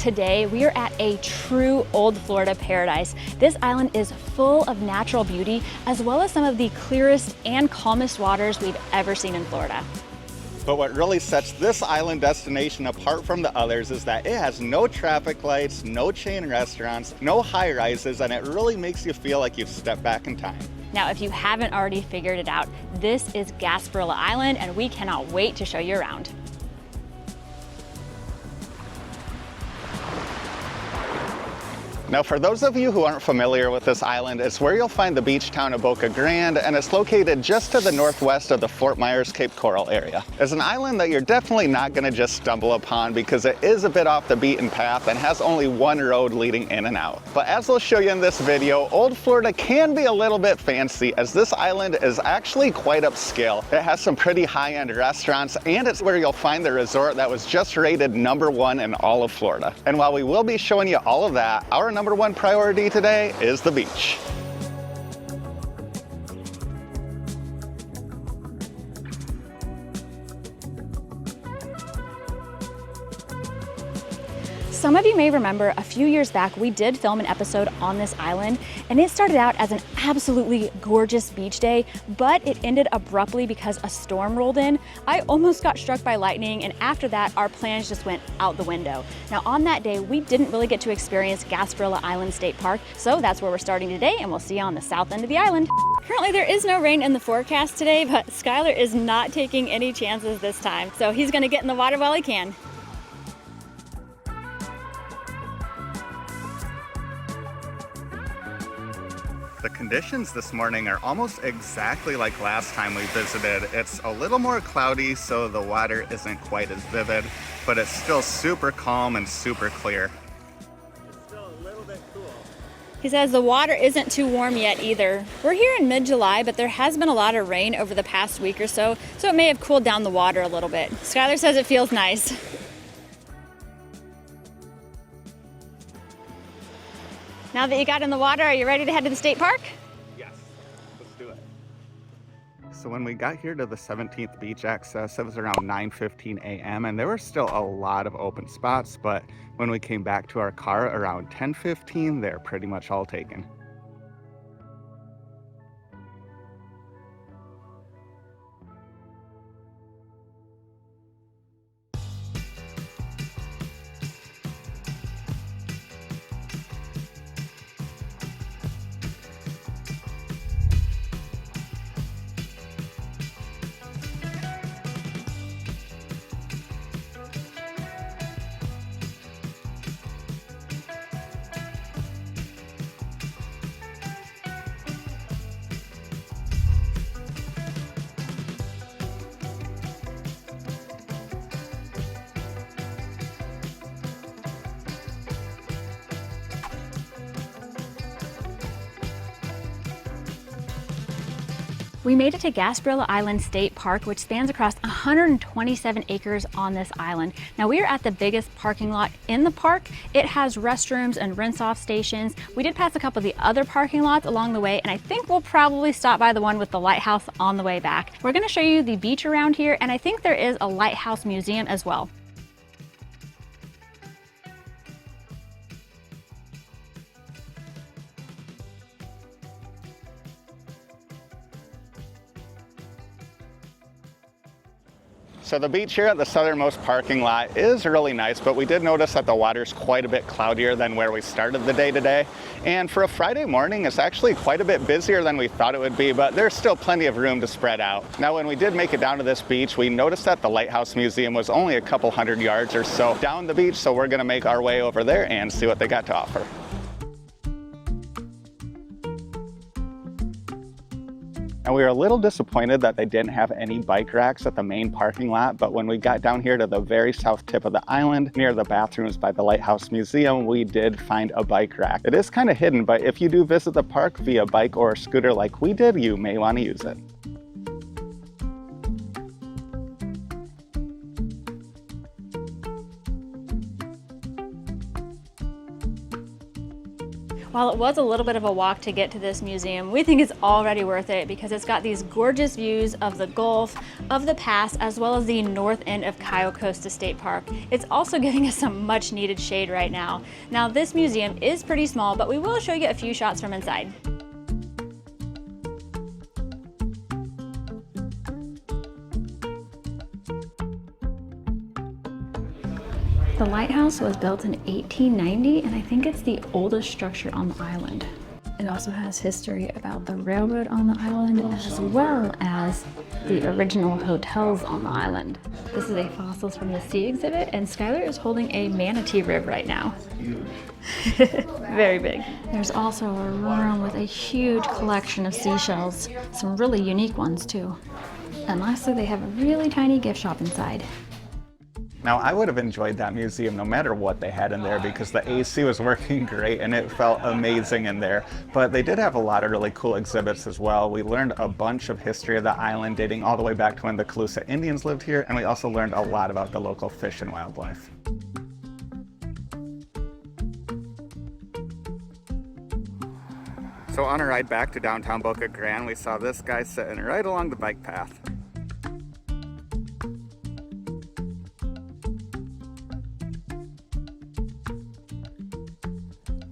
Today, we are at a true old Florida paradise. This island is full of natural beauty, as well as some of the clearest and calmest waters we've ever seen in Florida. But what really sets this island destination apart from the others is that it has no traffic lights, no chain restaurants, no high rises, and it really makes you feel like you've stepped back in time. Now, if you haven't already figured it out, this is Gasparilla Island, and we cannot wait to show you around. Now, for those of you who aren't familiar with this island, it's where you'll find the beach town of Boca Grande, and it's located just to the northwest of the Fort Myers Cape Coral area. It's an island that you're definitely not going to just stumble upon because it is a bit off the beaten path and has only one road leading in and out. But as we'll show you in this video, Old Florida can be a little bit fancy, as this island is actually quite upscale. It has some pretty high-end restaurants, and it's where you'll find the resort that was just rated #1 in all of Florida. And while we will be showing you all of that, our #1 priority today is the beach. Some of you may remember a few years back we did film an episode on this island, and it started out as an absolutely gorgeous beach day, but it ended abruptly because a storm rolled in. I almost got struck by lightning, and after that our plans just went out the window. Now, on that day we didn't really get to experience Gasparilla Island State Park, so that's where we're starting today, and we'll see you on the south end of the island. Currently there is no rain in the forecast today, but Skylar is not taking any chances this time, so he's gonna get in the water while he can. The conditions this morning are almost exactly like last time we visited. It's a little more cloudy, so the water isn't quite as vivid, but it's still super calm and super clear. It's still a little bit cool. He says the water isn't too warm yet either. We're here in mid-July, but there has been a lot of rain over the past week or so, so it may have cooled down the water a little bit. Skylar says it feels nice. Now that you got in the water, are you ready to head to the state park? Yes, let's do it. So when we got here to the 17th beach access, it was around 9:15 a.m. and there were still a lot of open spots, but when we came back to our car around 10:15, they're pretty much all taken. We made it to Gasparilla Island State Park, which spans across 127 acres on this island. Now, we are at the biggest parking lot in the park. It has restrooms and rinse-off stations. We did pass a couple of the other parking lots along the way, and I think we'll probably stop by the one with the lighthouse on the way back. We're gonna show you the beach around here, and I think there is a lighthouse museum as well. So the beach here at the southernmost parking lot is really nice, but we did notice that the water's quite a bit cloudier than where we started the day today. And for a Friday morning, it's actually quite a bit busier than we thought it would be, but there's still plenty of room to spread out. Now, when we did make it down to this beach, we noticed that the Lighthouse Museum was only a couple hundred yards or so down the beach, so we're gonna make our way over there and see what they got to offer. And we were a little disappointed that they didn't have any bike racks at the main parking lot, but when we got down here to the very south tip of the island, near the bathrooms by the Lighthouse Museum, we did find a bike rack. It is kind of hidden, but if you do visit the park via bike or scooter like we did, you may want to use it. While it was a little bit of a walk to get to this museum, we think it's already worth it because it's got these gorgeous views of the Gulf, of the pass, as well as the north end of Cayo Costa State Park. It's also giving us some much needed shade right now. Now this museum is pretty small, but we will show you a few shots from inside. The lighthouse was built in 1890, and I think it's the oldest structure on the island. It also has history about the railroad on the island, as well as the original hotels on the island. This is a Fossils from the Sea exhibit, and Skylar is holding a manatee rib right now. Very big. There's also a room with a huge collection of seashells, some really unique ones too. And lastly, they have a really tiny gift shop inside. Now, I would have enjoyed that museum no matter what they had in there because the AC was working great and it felt amazing in there. But they did have a lot of really cool exhibits as well. We learned a bunch of history of the island dating all the way back to when the Calusa Indians lived here, and we also learned a lot about the local fish and wildlife. So on a ride back to downtown Boca Grande, we saw this guy sitting right along the bike path.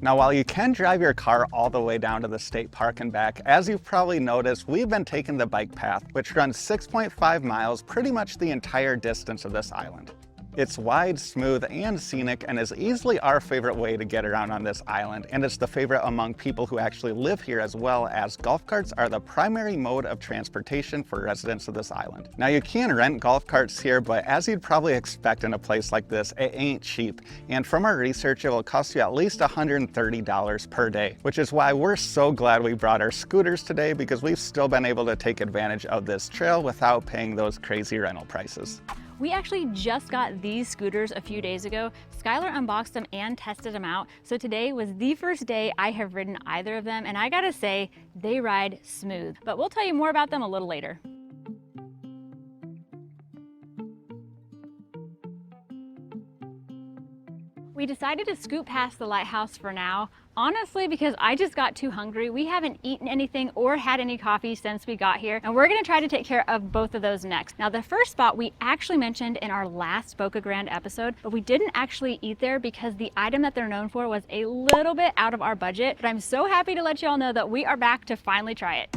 Now, while you can drive your car all the way down to the state park and back, as you've probably noticed, we've been taking the bike path, which runs 6.5 miles, pretty much the entire distance of this island. It's wide, smooth, and scenic, and is easily our favorite way to get around on this island, and it's the favorite among people who actually live here, as well as golf carts are the primary mode of transportation for residents of this island. Now, you can rent golf carts here, but as you'd probably expect in a place like this, it ain't cheap, and from our research, it will cost you at least $130 per day, which is why we're so glad we brought our scooters today, because we've still been able to take advantage of this trail without paying those crazy rental prices. We actually just got these scooters a few days ago. Skylar unboxed them and tested them out. So today was the first day I have ridden either of them, and I gotta say, they ride smooth. But we'll tell you more about them a little later. We decided to scoot past the lighthouse for now, honestly because I just got too hungry. We haven't eaten anything or had any coffee since we got here, and we're gonna try to take care of both of those next. Now, the first spot we actually mentioned in our last Boca Grande episode, but we didn't actually eat there because the item that they're known for was a little bit out of our budget, but I'm so happy to let you all know that we are back to finally try it.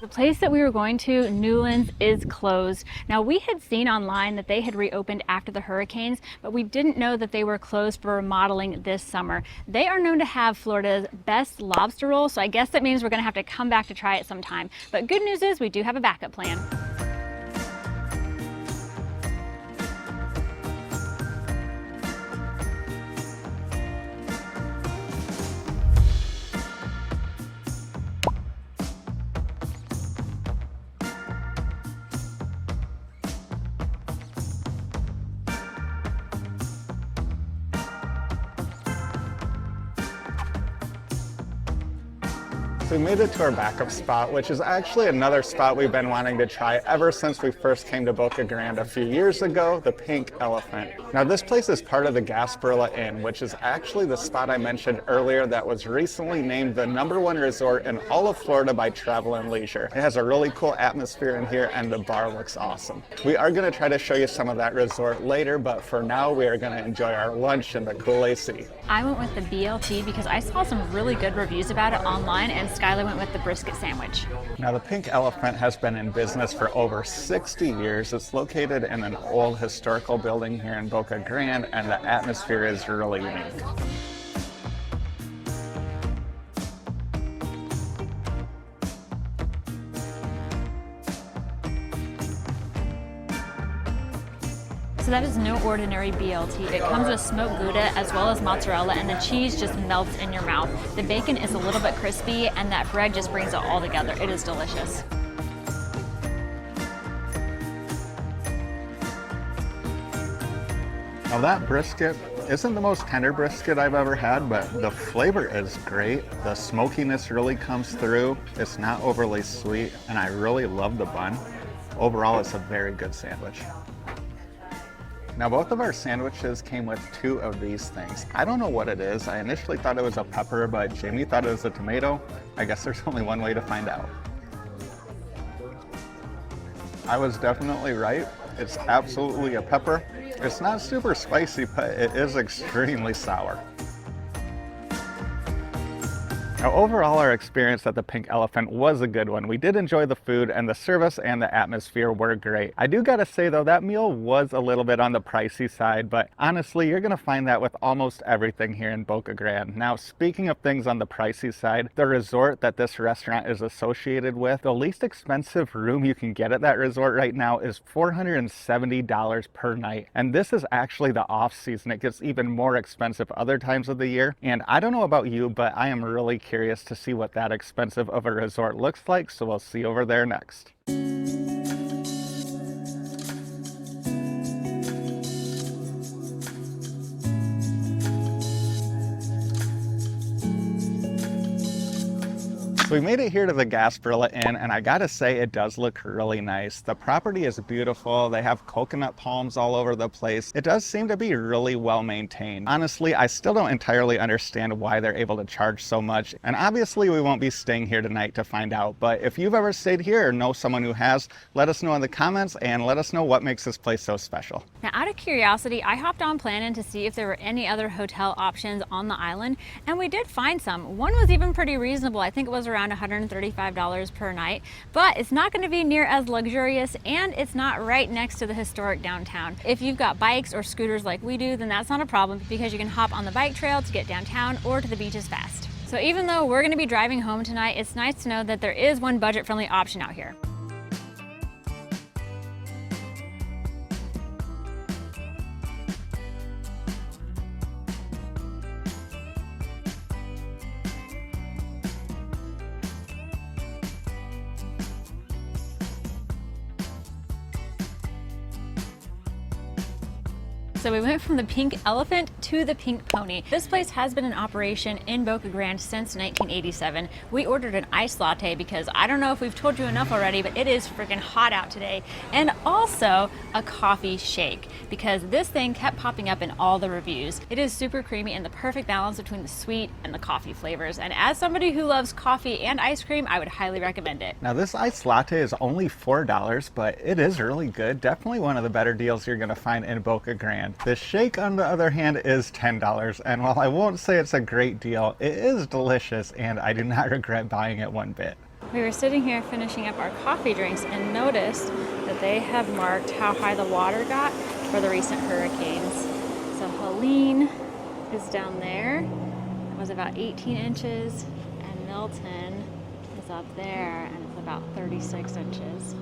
The place that we were going to, Newlands, is closed. Now, we had seen online that they had reopened after the hurricanes, but we didn't know that they were closed for remodeling this summer. They are known to have Florida's best lobster roll, so I guess that means we're gonna have to come back to try it sometime. But good news is we do have a backup plan. So we made it to our backup spot, which is actually another spot we've been wanting to try ever since we first came to Boca Grande a few years ago, the Pink Elephant. Now, this place is part of the Gasparilla Inn, which is actually the spot I mentioned earlier that was recently named the #1 resort in all of Florida by Travel and Leisure. It has a really cool atmosphere in here, and the bar looks awesome. We are going to try to show you some of that resort later, but for now, we are going to enjoy our lunch in the cool AC. I went with the BLT because I saw some really good reviews about it online, and Skylar went with the brisket sandwich. Now, the Pink Elephant has been in business for over 60 years. It's located in an old historical building here in Boca Grande, and the atmosphere is really unique. So that is no ordinary BLT. It comes with smoked Gouda as well as mozzarella, and the cheese just melts in your mouth. The bacon is a little bit crispy, and that bread just brings it all together. It is delicious. Now, that brisket isn't the most tender brisket I've ever had, but the flavor is great. The smokiness really comes through. It's not overly sweet, and I really love the bun. Overall, it's a very good sandwich. Now, both of our sandwiches came with 2 of these things. I don't know what it is. I initially thought it was a pepper, but Jamie thought it was a tomato. I guess there's only one way to find out. I was definitely right. It's absolutely a pepper. It's not super spicy, but it is extremely sour. Now, overall, our experience at the Pink Elephant was a good one. We did enjoy the food, and the service and the atmosphere were great. I do gotta say though, that meal was a little bit on the pricey side, but honestly, you're gonna find that with almost everything here in Boca Grande. Now, speaking of things on the pricey side, the resort that this restaurant is associated with, the least expensive room you can get at that resort right now is $470 per night. And this is actually the off season. It gets even more expensive other times of the year. And I don't know about you, but I am really curious to see what that expensive of a resort looks like, so we'll see over there next. So we made it here to the Gasparilla Inn, and I gotta say it does look really nice. The property is beautiful. They have coconut palms all over the place. It does seem to be really well maintained. Honestly, I still don't entirely understand why they're able to charge so much, and obviously we won't be staying here tonight to find out, but if you've ever stayed here or know someone who has, let us know in the comments and let us know what makes this place so special. Now, out of curiosity, I hopped on Plannin to see if there were any other hotel options on the island, and we did find some. One was even pretty reasonable. I think it was around $135 per night, but it's not going to be near as luxurious, and it's not right next to the historic downtown. If you've got bikes or scooters like we do, then that's not a problem because you can hop on the bike trail to get downtown or to the beaches fast. So even though we're going to be driving home tonight, it's nice to know that there is one budget-friendly option out here. So we went from the Pink Elephant to the Pink Pony. This place has been in operation in Boca Grande since 1987. We ordered an iced latte because I don't know if we've told you enough already, but it is freaking hot out today. And also a coffee shake because this thing kept popping up in all the reviews. It is super creamy and the perfect balance between the sweet and the coffee flavors. And as somebody who loves coffee and ice cream, I would highly recommend it. Now this iced latte is only $4, but it is really good. Definitely one of the better deals you're gonna find in Boca Grande. The shake, on the other hand, is $10, and while I won't say it's a great deal, it is delicious, and I do not regret buying it one bit. We were sitting here finishing up our coffee drinks and noticed that they have marked how high the water got for the recent hurricanes. So Helene is down there. It was about 18 inches, and Milton is up there, and it's about 36 inches.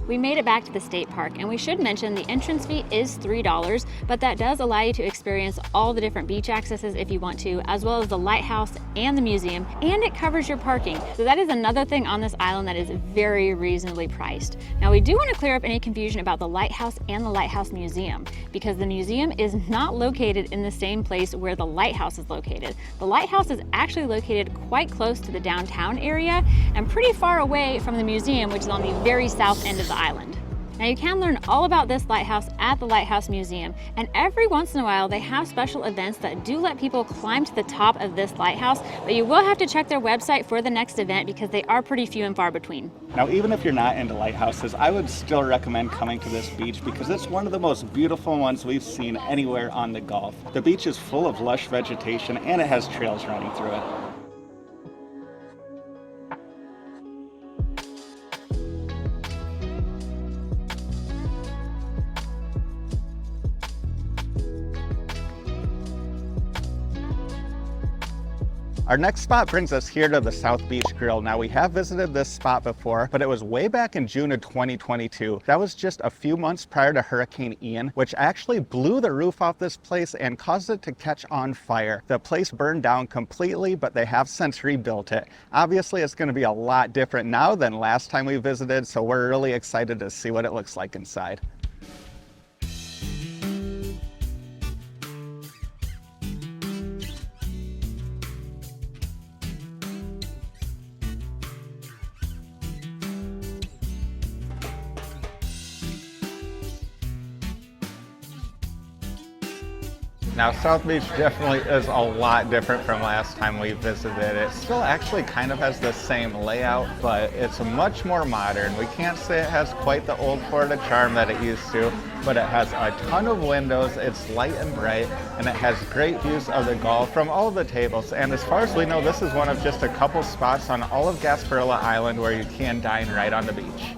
We made it back to the state park, and we should mention the entrance fee is $3, but that does allow you to experience all the different beach accesses if you want to, as well as the lighthouse and the museum, and it covers your parking. So that is another thing on this island that is very reasonably priced. Now we do want to clear up any confusion about the lighthouse and the lighthouse museum, because the museum is not located in the same place where the lighthouse is located. The lighthouse is actually located quite close to the downtown area and pretty far away from the museum, which is on the very south end of the island. Now you can learn all about this lighthouse at the Lighthouse Museum, and every once in a while they have special events that do let people climb to the top of this lighthouse, but you will have to check their website for the next event because they are pretty few and far between. Now even if you're not into lighthouses, I would still recommend coming to this beach because it's one of the most beautiful ones we've seen anywhere on the Gulf. The beach is full of lush vegetation and it has trails running through it. Our next spot brings us here to the South Beach Grill. Now, we have visited this spot before, but it was way back in June of 2022. That was just a few months prior to Hurricane Ian, which actually blew the roof off this place and caused it to catch on fire. The place burned down completely, but they have since rebuilt it. Obviously, it's going to be a lot different now than last time we visited, so we're really excited to see what it looks like inside. Now, South Beach definitely is a lot different from last time we visited. It still actually kind of has the same layout, but it's much more modern. We can't say it has quite the old Florida charm that it used to, but it has a ton of windows, it's light and bright, and it has great views of the Gulf from all of the tables. And as far as we know, this is one of just a couple spots on all of Gasparilla Island where you can dine right on the beach.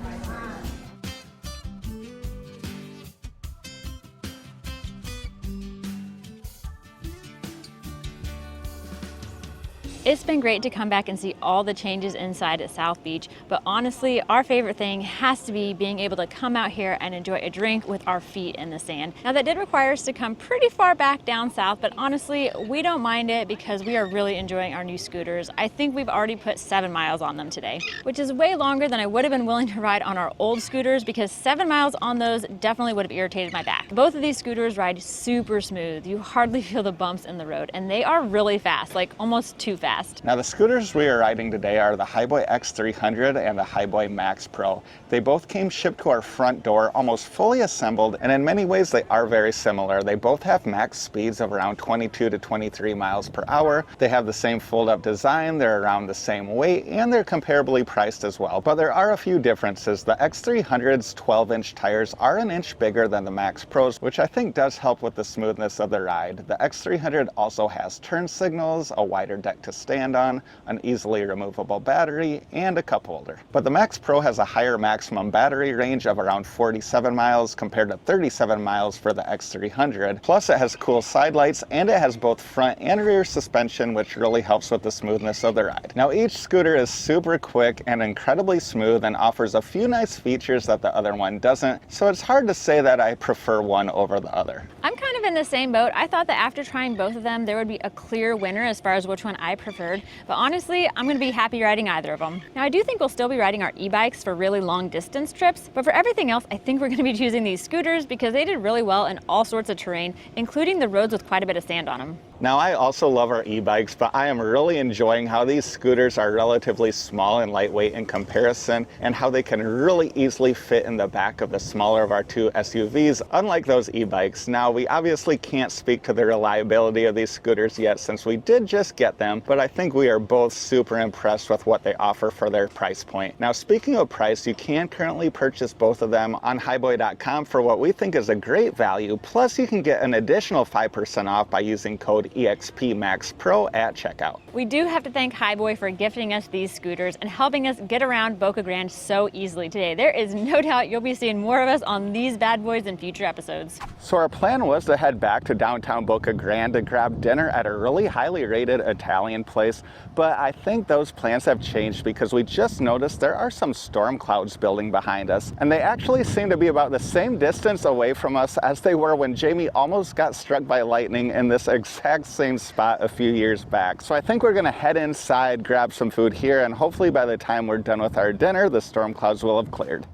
It's been great to come back and see all the changes inside at South Beach, but honestly, our favorite thing has to be being able to come out here and enjoy a drink with our feet in the sand. Now, that did require us to come pretty far back down south, but honestly, we don't mind it because we are really enjoying our new scooters. I think we've already put 7 miles on them today, which is way longer than I would have been willing to ride on our old scooters because 7 miles on those definitely would have irritated my back. Both of these scooters ride super smooth. You hardly feel the bumps in the road, and they are really fast, like almost too fast. Now, the scooters we are riding today are the Highboy X300 and the Highboy Max Pro. They both came shipped to our front door, almost fully assembled, and in many ways they are very similar. They both have max speeds of around 22 to 23 miles per hour. They have the same fold-up design, they're around the same weight, and they're comparably priced as well. But there are a few differences. The X300's 12-inch tires are an inch bigger than the Max Pros, which I think does help with the smoothness of the ride. The X300 also has turn signals, a wider deck to stand on, an easily removable battery, and a cup holder. But the Max Pro has a higher maximum battery range of around 47 miles compared to 37 miles for the X300. Plus, it has cool side lights, and it has both front and rear suspension, which really helps with the smoothness of the ride. Now, each scooter is super quick and incredibly smooth and offers a few nice features that the other one doesn't, so it's hard to say that I prefer one over the other. I'm kind of in the same boat. I thought that after trying both of them, there would be a clear winner as far as which one I preferred, but honestly, I'm gonna be happy riding either of them. Now, I do think we'll still be riding our e-bikes for really long distance trips, but for everything else, I think we're gonna be choosing these scooters because they did really well in all sorts of terrain, including the roads with quite a bit of sand on them. Now, I also love our e-bikes, but I am really enjoying how these scooters are relatively small and lightweight in comparison, and how they can really easily fit in the back of the smaller of our two SUVs, unlike those e-bikes. Now, we obviously can't speak to the reliability of these scooters yet since we did just get them, but I think we are both super impressed with what they offer for their price point. Now, speaking of price, you can currently purchase both of them on highboy.com for what we think is a great value, plus you can get an additional 5% off by using code EXP Max Pro at checkout. We do have to thank Highboy for gifting us these scooters and helping us get around Boca Grande so easily today. There is no doubt you'll be seeing more of us on these bad boys in future episodes. So our plan was to head back to downtown Boca Grande to grab dinner at a really highly rated Italian place, but I think those plans have changed because we just noticed there are some storm clouds building behind us, and they actually seem to be about the same distance away from us as they were when Jamie almost got struck by lightning in this exact same spot a few years back. So I think we're gonna head inside, grab some food here, and hopefully by the time we're done with our dinner, the storm clouds will have cleared.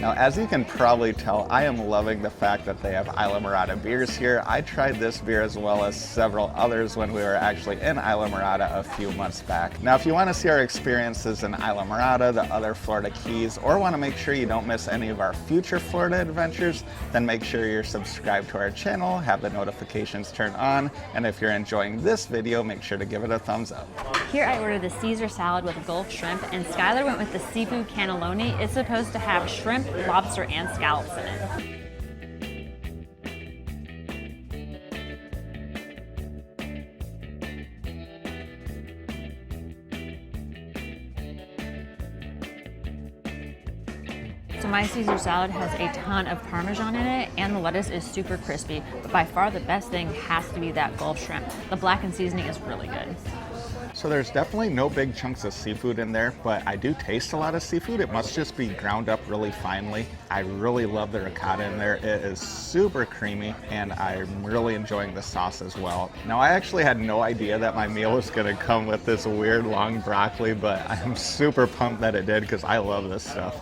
Now, as you can probably tell, I am loving the fact that they have Islamorada beers here. I tried this beer as well as several others when we were actually in Islamorada a few months back. Now, if you want to see our experiences in Islamorada, the other Florida Keys, or want to make sure you don't miss any of our future Florida adventures, then make sure you're subscribed to our channel, have the notifications turned on, and if you're enjoying this video, make sure to give it a thumbs up. Here I ordered the Caesar salad with Gulf shrimp, and Skylar went with the seafood cannelloni. It's supposed to have shrimp, lobster, and scallops in it. So my Caesar salad has a ton of Parmesan in it, and the lettuce is super crispy. But by far the best thing has to be that Gulf shrimp. The blackened seasoning is really good. So there's definitely no big chunks of seafood in there, but I do taste a lot of seafood. It must just be ground up really finely. I really love the ricotta in there. It is super creamy, and I'm really enjoying the sauce as well. Now, I actually had no idea that my meal was gonna come with this weird long broccoli, but I'm super pumped that it did because I love this stuff.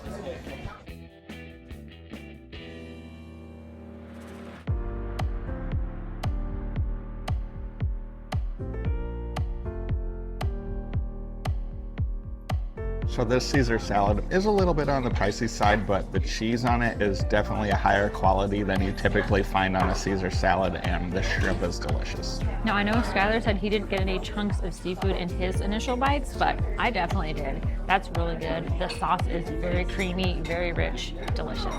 So this Caesar salad is a little bit on the pricey side, but the cheese on it is definitely a higher quality than you typically find on a Caesar salad, and the shrimp is delicious. Now I know Skylar said he didn't get any chunks of seafood in his initial bites, but I definitely did. That's really good. The sauce is very creamy, very rich, delicious.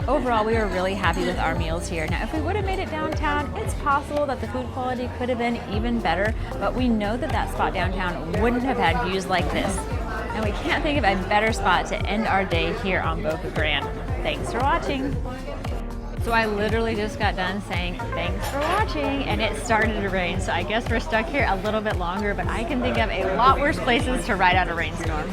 Overall, we were really happy with our meals here. Now, if we would have made it downtown, it's possible that the food quality could have been even better, but we know that that spot downtown wouldn't have had views like this. And we can't think of a better spot to end our day here on Boca Grande. Thanks for watching. So I literally just got done saying thanks for watching, and it started to rain. So I guess we're stuck here a little bit longer, but I can think of a lot worse places to ride out a rainstorm.